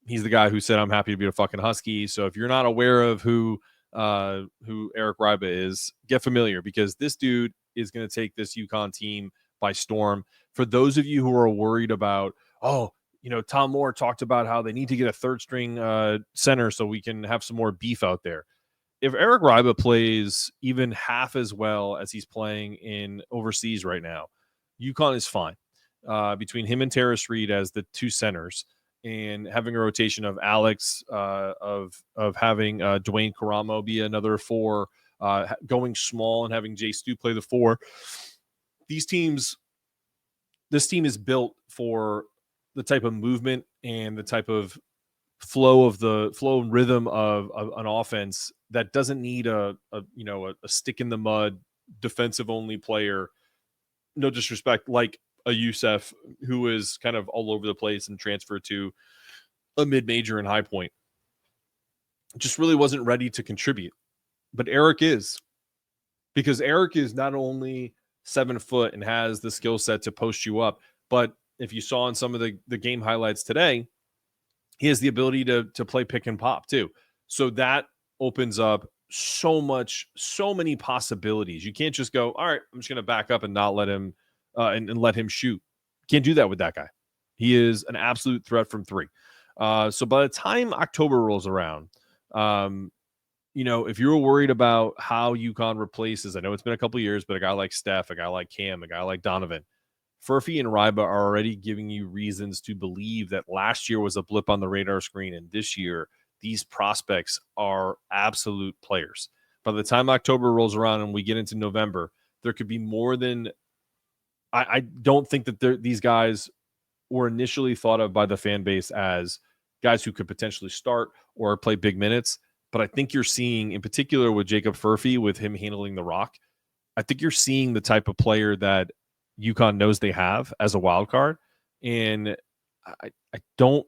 He's the guy who said, I'm happy to be a fucking Husky. So if you're not aware of who Eric Reibe is, get familiar, because this dude is going to take this UConn team by storm. For those of you who are worried about, Tom Moore talked about how they need to get a third string center so we can have some more beef out there. If Eric Reibe plays even half as well as he's playing in overseas right now, UConn is fine. Between him and Terrace Reed as the two centers, and having a rotation of Alex, of having Dwayne Caramo be another 4, going small and having Jay Stu play the 4. This team is built for the type of movement and the type of flow and rhythm of an offense that doesn't need a stick in the mud defensive only player. No disrespect, like a Youssef, who is kind of all over the place and transferred to a mid-major in High Point. Just really wasn't ready to contribute. But Eric is. Because Eric is not only 7 foot and has the skill set to post you up, but if you saw in some of the game highlights today, he has the ability to play pick and pop too. So that opens up so many possibilities. You can't just go, all right, I'm just going to back up and not let him and let him shoot. Can't do that with that guy. He is an absolute threat from 3. So by the time October rolls around, if you were worried about how UConn replaces, I know it's been a couple of years, but a guy like Steph, a guy like Cam, a guy like Donovan, Furphy and Reibe are already giving you reasons to believe that last year was a blip on the radar screen, and this year these prospects are absolute players. By the time October rolls around and we get into November, there could be more than – I don't think that these guys were initially thought of by the fan base as guys who could potentially start or play big minutes. But I think you're seeing, in particular with Jacob Furphy, with him handling the rock, I think you're seeing the type of player that UConn knows they have as a wild card. And I don't